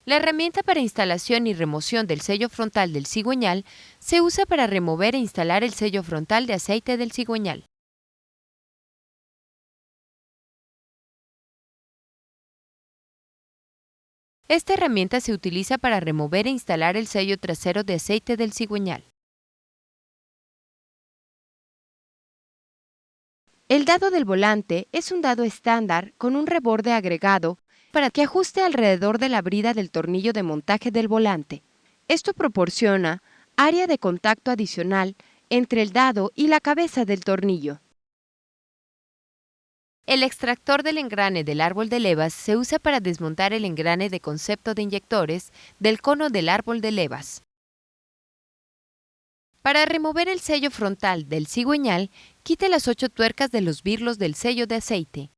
La herramienta para instalación y remoción del sello frontal del cigüeñal se usa para remover e instalar el sello frontal de aceite del cigüeñal. Esta herramienta se utiliza para remover e instalar el sello trasero de aceite del cigüeñal. El dado del volante es un dado estándar con un reborde agregado para que ajuste alrededor de la brida del tornillo de montaje del volante. Esto proporciona área de contacto adicional entre el dado y la cabeza del tornillo. El extractor del engrane del árbol de levas se usa para desmontar el engrane de concepto de inyectores del cono del árbol de levas. Para remover el sello frontal del cigüeñal, quite las 8 tuercas de los birlos del sello de aceite.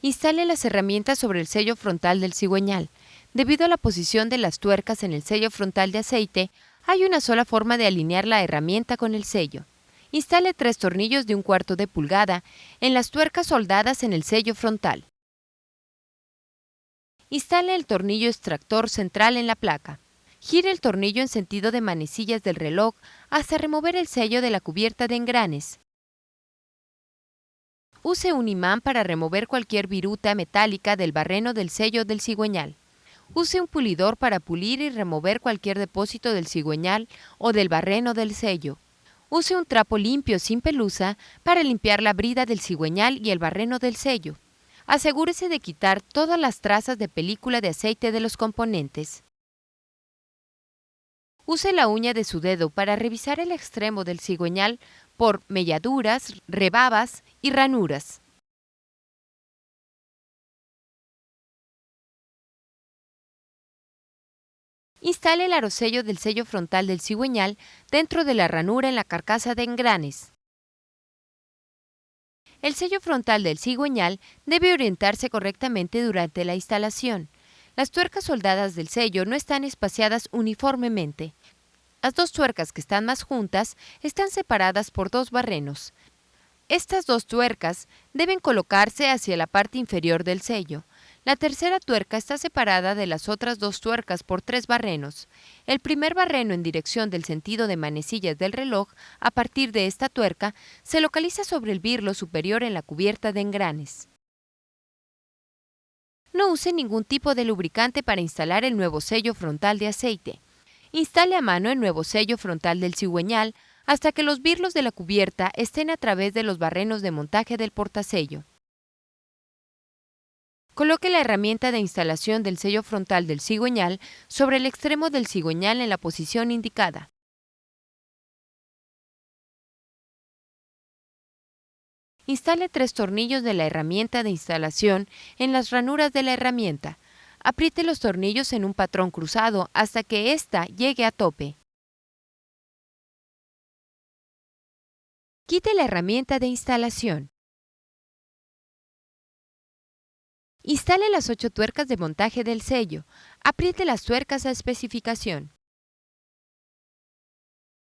Instale las herramientas sobre el sello frontal del cigüeñal. Debido a la posición de las tuercas en el sello frontal de aceite, hay una sola forma de alinear la herramienta con el sello. Instale 3 tornillos de 1/4 de pulgada en las tuercas soldadas en el sello frontal. Instale el tornillo extractor central en la placa. Gire el tornillo en sentido de manecillas del reloj hasta remover el sello de la cubierta de engranes. Use un imán para remover cualquier viruta metálica del barreno del sello del cigüeñal. Use un pulidor para pulir y remover cualquier depósito del cigüeñal o del barreno del sello. Use un trapo limpio sin pelusa para limpiar la brida del cigüeñal y el barreno del sello. Asegúrese de quitar todas las trazas de película de aceite de los componentes. Use la uña de su dedo para revisar el extremo del cigüeñal por melladuras, rebabas y ranuras. Instale el arosello del sello frontal del cigüeñal dentro de la ranura en la carcasa de engranes. El sello frontal del cigüeñal debe orientarse correctamente durante la instalación. Las tuercas soldadas del sello no están espaciadas uniformemente. Las 2 tuercas que están más juntas están separadas por 2 barrenos. Estas 2 tuercas deben colocarse hacia la parte inferior del sello. La tercera tuerca está separada de las otras 2 tuercas por 3 barrenos. El primer barreno en dirección del sentido de manecillas del reloj, a partir de esta tuerca, se localiza sobre el birlo superior en la cubierta de engranes. No use ningún tipo de lubricante para instalar el nuevo sello frontal de aceite. Instale a mano el nuevo sello frontal del cigüeñal hasta que los birlos de la cubierta estén a través de los barrenos de montaje del portasello. Coloque la herramienta de instalación del sello frontal del cigüeñal sobre el extremo del cigüeñal en la posición indicada. Instale 3 tornillos de la herramienta de instalación en las ranuras de la herramienta. Apriete los tornillos en un patrón cruzado hasta que ésta llegue a tope. Quite la herramienta de instalación. Instale las 8 tuercas de montaje del sello. Apriete las tuercas a especificación.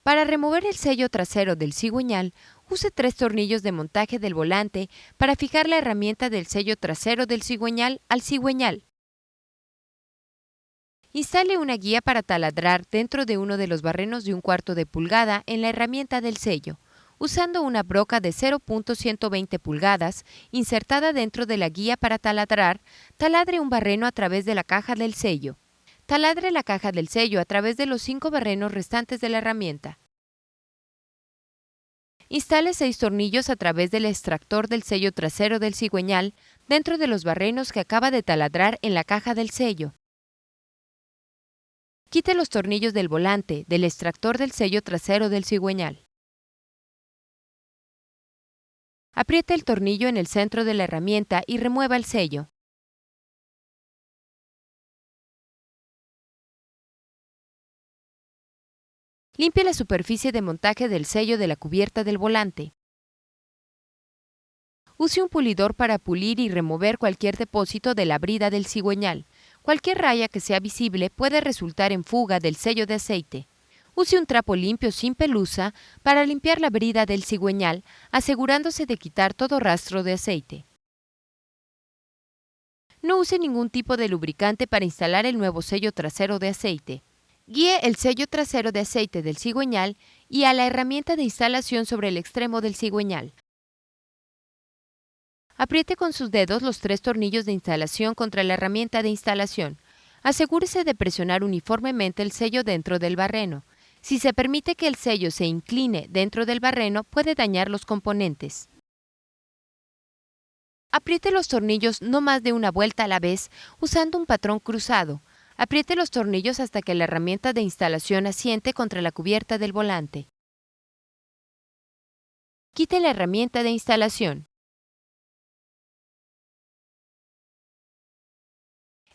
Para remover el sello trasero del cigüeñal, use 3 tornillos de montaje del volante para fijar la herramienta del sello trasero del cigüeñal al cigüeñal. Instale una guía para taladrar dentro de uno de los barrenos de 1/4 de pulgada en la herramienta del sello. Usando una broca de 0.120 pulgadas insertada dentro de la guía para taladrar, taladre un barreno a través de la caja del sello. Taladre la caja del sello a través de los 5 barrenos restantes de la herramienta. Instale 6 tornillos a través del extractor del sello trasero del cigüeñal dentro de los barrenos que acaba de taladrar en la caja del sello. Quite los tornillos del volante del extractor del sello trasero del cigüeñal. Apriete el tornillo en el centro de la herramienta y remueva el sello. Limpie la superficie de montaje del sello de la cubierta del volante. Use un pulidor para pulir y remover cualquier depósito de la brida del cigüeñal. Cualquier raya que sea visible puede resultar en fuga del sello de aceite. Use un trapo limpio sin pelusa para limpiar la brida del cigüeñal, asegurándose de quitar todo rastro de aceite. No use ningún tipo de lubricante para instalar el nuevo sello trasero de aceite. Guíe el sello trasero de aceite del cigüeñal y a la herramienta de instalación sobre el extremo del cigüeñal. Apriete con sus dedos los 3 tornillos de instalación contra la herramienta de instalación. Asegúrese de presionar uniformemente el sello dentro del barreno. Si se permite que el sello se incline dentro del barreno, puede dañar los componentes. Apriete los tornillos no más de una vuelta a la vez usando un patrón cruzado. Apriete los tornillos hasta que la herramienta de instalación asiente contra la cubierta del volante. Quite la herramienta de instalación.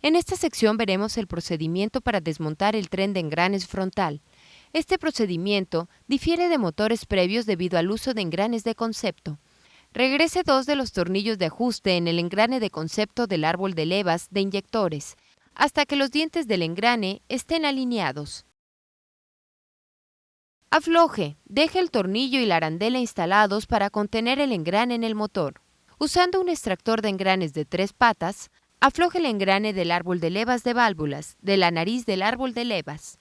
En esta sección veremos el procedimiento para desmontar el tren de engranes frontal. Este procedimiento difiere de motores previos debido al uso de engranes de concepto. Regrese 2 de los tornillos de ajuste en el engrane de concepto del árbol de levas de inyectores, hasta que los dientes del engrane estén alineados. Afloje, deje el tornillo y la arandela instalados para contener el engrane en el motor. Usando un extractor de engranes de 3 patas, afloje el engrane del árbol de levas de válvulas, de la nariz del árbol de levas.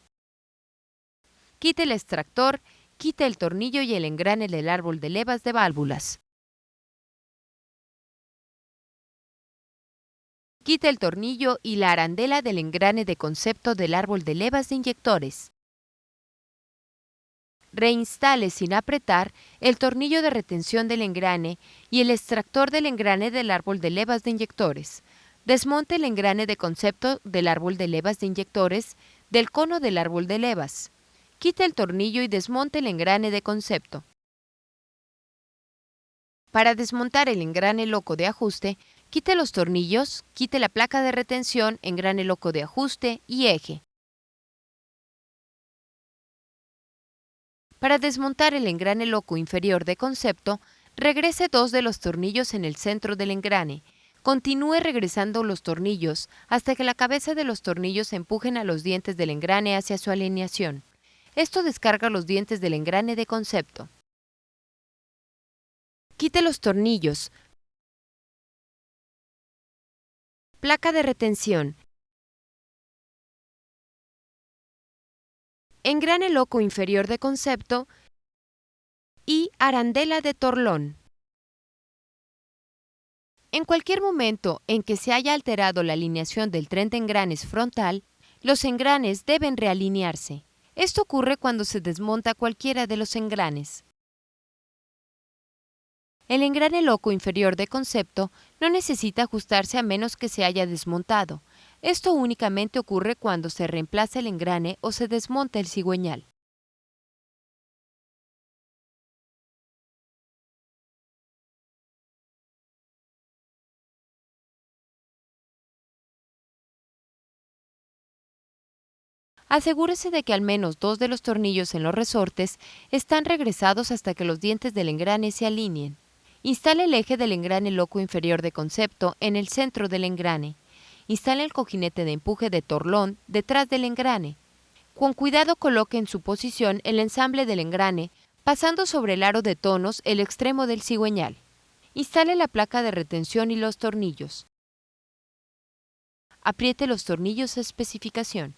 Quite el extractor, quite el tornillo y el engrane del árbol de levas de válvulas. Quite el tornillo y la arandela del engrane de concepto del árbol de levas de inyectores. Reinstale sin apretar el tornillo de retención del engrane y el extractor del engrane del árbol de levas de inyectores. Desmonte el engrane de concepto del árbol de levas de inyectores del cono del árbol de levas. Quite el tornillo y desmonte el engrane de concepto. Para desmontar el engrane loco de ajuste, quite los tornillos, quite la placa de retención, engrane loco de ajuste y eje. Para desmontar el engrane loco inferior de concepto, regrese 2 de los tornillos en el centro del engrane. Continúe regresando los tornillos hasta que la cabeza de los tornillos empujen a los dientes del engrane hacia su alineación. Esto descarga los dientes del engrane de concepto. Quite los tornillos. Placa de retención. Engrane loco inferior de concepto y arandela de torlón. En cualquier momento en que se haya alterado la alineación del tren de engranes frontal, los engranes deben realinearse. Esto ocurre cuando se desmonta cualquiera de los engranes. El engrane loco inferior de concepto no necesita ajustarse a menos que se haya desmontado. Esto únicamente ocurre cuando se reemplaza el engrane o se desmonta el cigüeñal. Asegúrese de que al menos 2 de los tornillos en los resortes están regresados hasta que los dientes del engrane se alineen. Instale el eje del engrane loco inferior de concepto en el centro del engrane. Instale el cojinete de empuje de torlón detrás del engrane. Con cuidado coloque en su posición el ensamble del engrane, pasando sobre el aro de tonos el extremo del cigüeñal. Instale la placa de retención y los tornillos. Apriete los tornillos a especificación.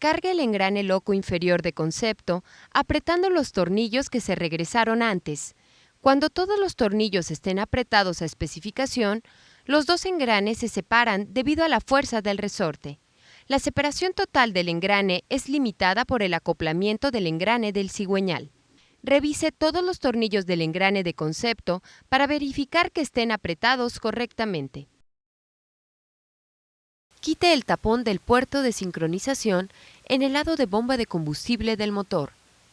Cargue el engrane loco inferior de concepto, apretando los tornillos que se regresaron antes. Cuando todos los tornillos estén apretados a especificación, los 2 engranes se separan debido a la fuerza del resorte. La separación total del engrane es limitada por el acoplamiento del engrane del cigüeñal. Revise todos los tornillos del engrane de concepto para verificar que estén apretados correctamente. Quite el tapón del puerto de sincronización en el lado de bomba de combustible del motor.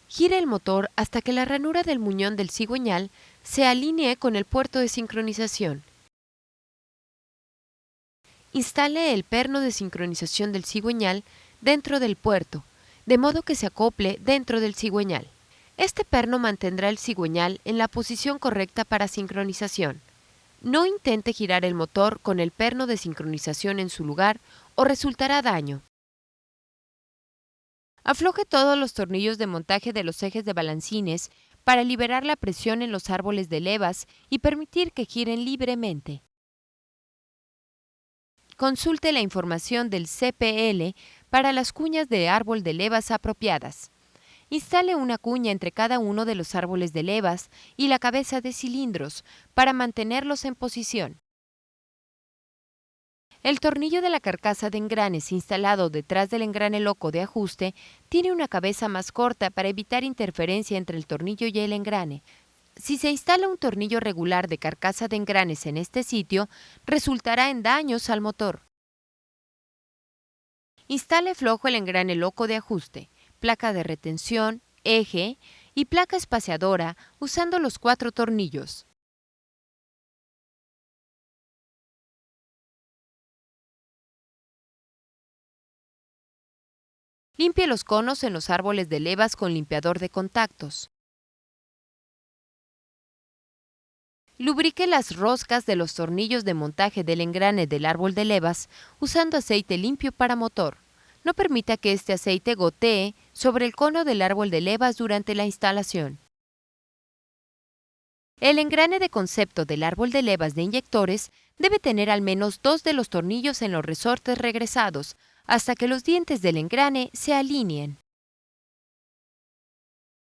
Gire el motor hasta que la ranura del muñón del cigüeñal se alinee con el puerto de sincronización. Instale el perno de sincronización del cigüeñal dentro del puerto, de modo que se acople dentro del cigüeñal. Este perno mantendrá el cigüeñal en la posición correcta para sincronización. No intente girar el motor con el perno de sincronización en su lugar o resultará daño. Afloje todos los tornillos de montaje de los ejes de balancines para liberar la presión en los árboles de levas y permitir que giren libremente. Consulte la información del CPL para las cuñas de árbol de levas apropiadas. Instale una cuña entre cada uno de los árboles de levas y la cabeza de cilindros para mantenerlos en posición. El tornillo de la carcasa de engranes instalado detrás del engrane loco de ajuste tiene una cabeza más corta para evitar interferencia entre el tornillo y el engrane. Si se instala un tornillo regular de carcasa de engranes en este sitio, resultará en daños al motor. Instale flojo el engrane loco de ajuste, placa de retención, eje y placa espaciadora usando los 4 tornillos. Limpie los conos en los árboles de levas con limpiador de contactos. Lubrique las roscas de los tornillos de montaje del engrane del árbol de levas usando aceite limpio para motor. No permita que este aceite gotee sobre el cono del árbol de levas durante la instalación. El engrane de concepto del árbol de levas de inyectores debe tener al menos 2 de los tornillos en los resortes regresados hasta que los dientes del engrane se alineen.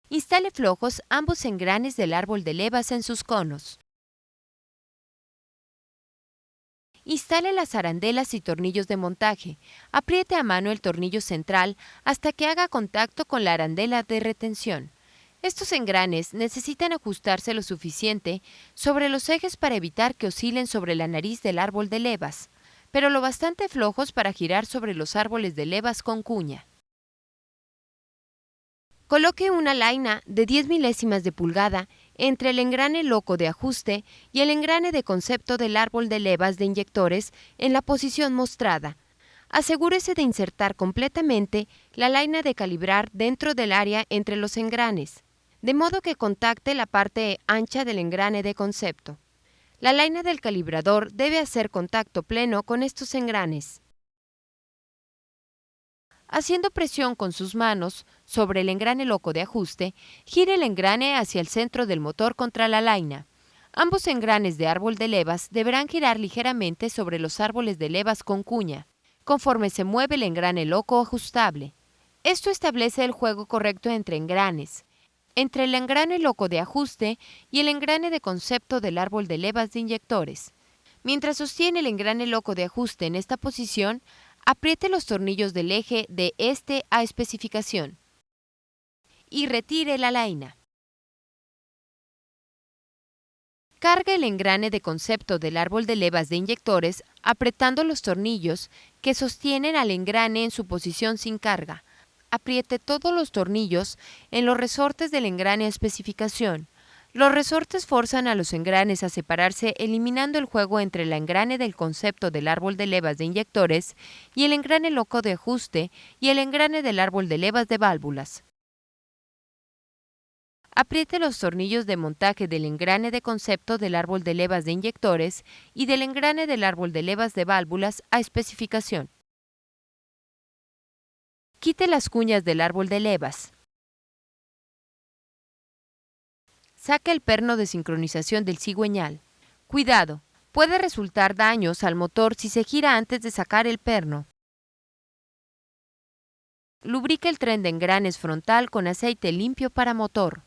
Instale flojos ambos engranes del árbol de levas en sus conos. Instale las arandelas y tornillos de montaje. Apriete a mano el tornillo central hasta que haga contacto con la arandela de retención. Estos engranes necesitan ajustarse lo suficiente sobre los ejes para evitar que oscilen sobre la nariz del árbol de levas, pero lo bastante flojos para girar sobre los árboles de levas con cuña. Coloque una laina de 10 milésimas de pulgada entre el engrane loco de ajuste y el engrane de concepto del árbol de levas de inyectores en la posición mostrada. Asegúrese de insertar completamente la laina de calibrar dentro del área entre los engranes, de modo que contacte la parte ancha del engrane de concepto. La laina del calibrador debe hacer contacto pleno con estos engranes. Haciendo presión con sus manos sobre el engrane loco de ajuste, gire el engrane hacia el centro del motor contra la laina. Ambos engranes de árbol de levas deberán girar ligeramente sobre los árboles de levas con cuña, conforme se mueve el engrane loco ajustable. Esto establece el juego correcto entre engranes, entre el engrane loco de ajuste y el engrane de concepto del árbol de levas de inyectores. Mientras sostiene el engrane loco de ajuste en esta posición, apriete los tornillos del eje de este a especificación y retire la laina. Cargue el engrane de concepto del árbol de levas de inyectores apretando los tornillos que sostienen al engrane en su posición sin carga. Apriete todos los tornillos en los resortes del engrane a especificación. Los resortes forzan a los engranes a separarse eliminando el juego entre el engrane del concepto del árbol de levas de inyectores y el engrane loco de ajuste y el engrane del árbol de levas de válvulas. Apriete los tornillos de montaje del engrane de concepto del árbol de levas de inyectores y del engrane del árbol de levas de válvulas a especificación. Quite las cuñas del árbol de levas. Saque el perno de sincronización del cigüeñal. Cuidado, puede resultar daños al motor si se gira antes de sacar el perno. Lubrique el tren de engranes frontal con aceite limpio para motor.